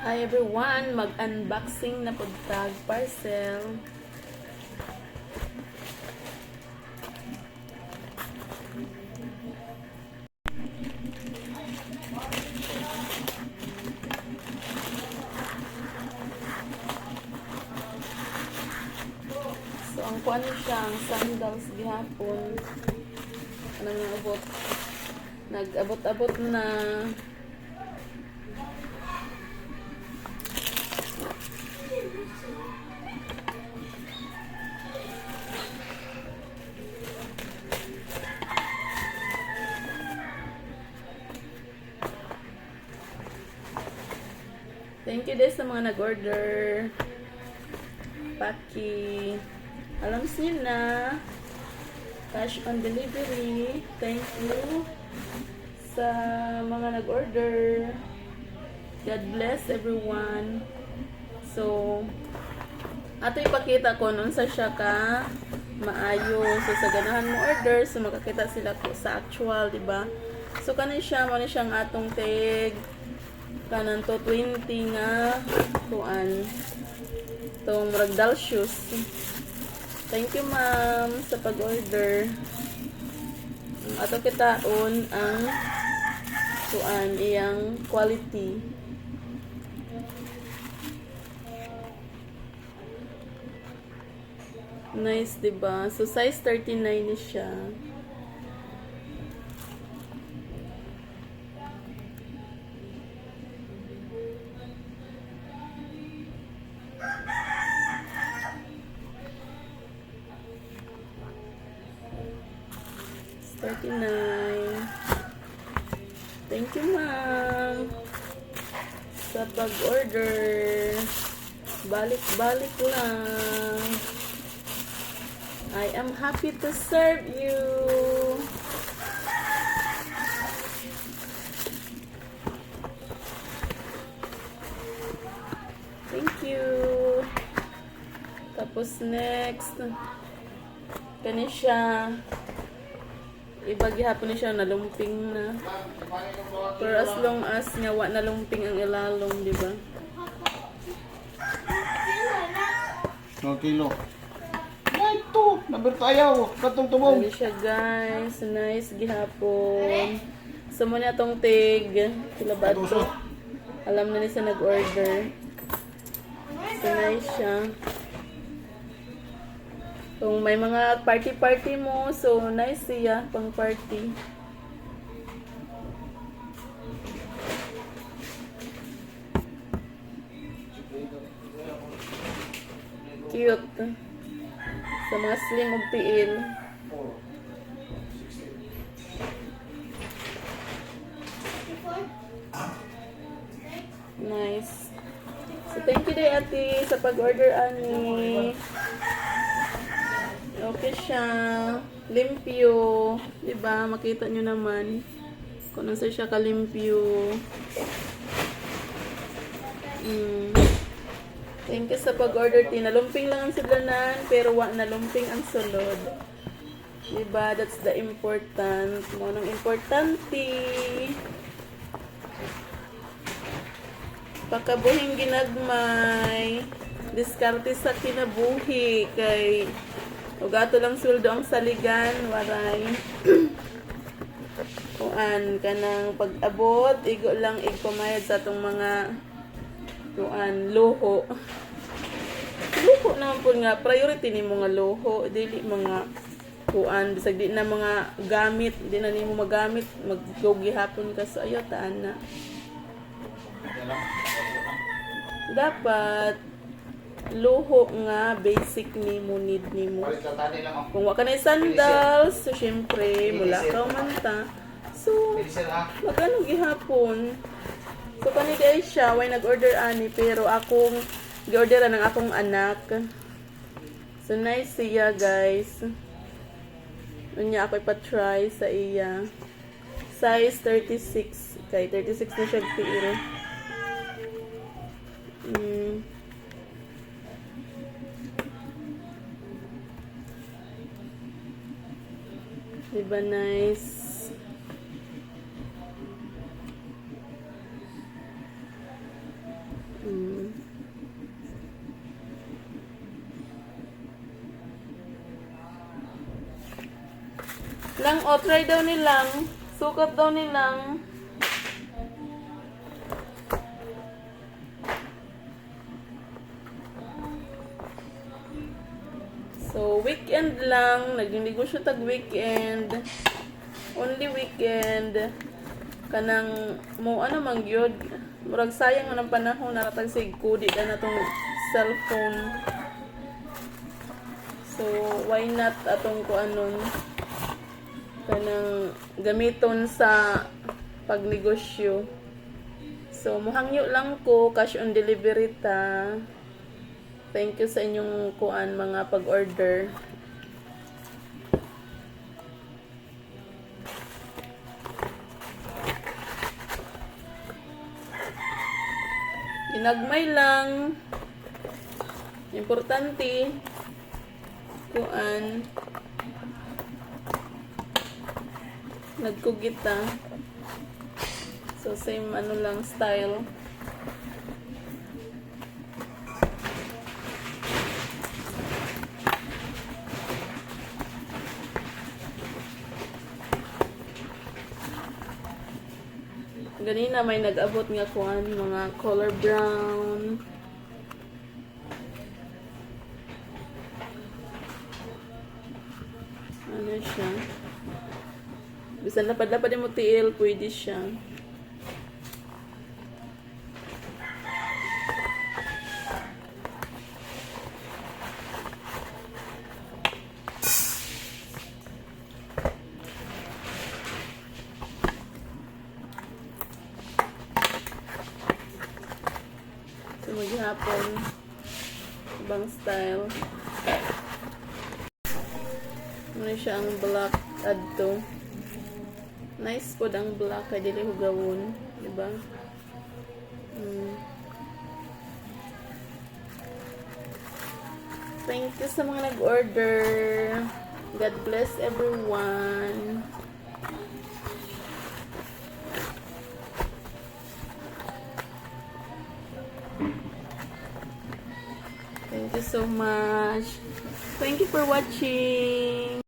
Hi everyone, mag-unboxing na po tag parcel. So ang kuan siya, ang sandals gihapon. Ano nga abot? Nag-abot-abot na. Thank you din sa mga nag-order. Paki. Alam niyo na. Cash on delivery. Thank you sa mga nag-order. God bless everyone. So, ato ipakita ko nun sa siya ka maayo. So, sa ganahan mo order, so makakita sila ko sa actual, diba? So, kanin siya, muna siyang atong tag kanan to 20 nga tuan itong ragdoll shoes. Thank you ma'am sa pag-order. Ato kitaon ang tuan iyang quality. Nice, diba? So size 39 ni siya. $39. Thank you, ma'am, sa pag-order. Balik-balik lang. I am happy to serve you. Thank you. Tapos next, kani siya. Ibagi hapon siya nalumping na. For as long as nga wa nalumping ang ilalong, di ba? 2 kilo. Ay, ito! Nabertayaw! Katong tumong! Ano siya, guys? Nice gihapon. So, muna itong tig. Sila ba ito? Alam na niya sa nag-order. So, nice siya. Kung may mga party-party mo, so nice siya pang party. Cute. Sa mga slim o piil. Nice. So thank you day ate sa pag-order ani. Okay siya. Limpyo. Diba? Makita nyo naman. Kung nasa siya kalimpyo. Thank you sa pag-order. Nalumping lang ang sidlanan, pero wa nalumping ang sulod. Diba? That's the important. Ngunong importante. Pakabuhing ginagmay. Diskarte sa kinabuhi. Kay ugato lang sweldo ang saligan, waray. Kuan kanang pag-abot, igo lang igpamayad sa atong mga kuan luho. Luho naman po nga priority ni mga luho, dili mga kuan bisag di na mga gamit, di na nimo magamit, maggogi hapon ka sa ayo taan na. Dapat luho nga basic nimo, need nimo. Kung wa ka na sandals, so syempre mula ka man ta. So magano gihapon. So kani kay siya way nag-order ani pero akong gi-orderan ng akong anak. So nice siya, guys. Unya ako ipa-try sa iya. Size 36. Kay 36 na siya tiil. Diba nice? Nilang, o try daw nilang. Sukat daw nilang. So, weekend lang. Nag-negosyo tag weekend. Only weekend. Kanang, mo ano mang gyud. Murag sayang man ang panahon na natag sigkudi na natong cellphone. So, why not atong kuanon kanang gamiton sa pagnegosyo. So, muhangyo lang ko, cash on delivery ta. Thank you sa inyong kuan mga pag-order. Ginagmay lang. Importante kuan nagkugita. So same ano lang style. Ganina may nag-abot nga kuan mga color brown. Ano siya? Bisan lapad-lapad mo tiil, pwede siya. So maghapon ibang style. Ano siya ang black adto. Nice po ang black kay dili hugawon, di ba? Thank you sa mga nag-order. God bless everyone. Thank you so much. Thank you for watching.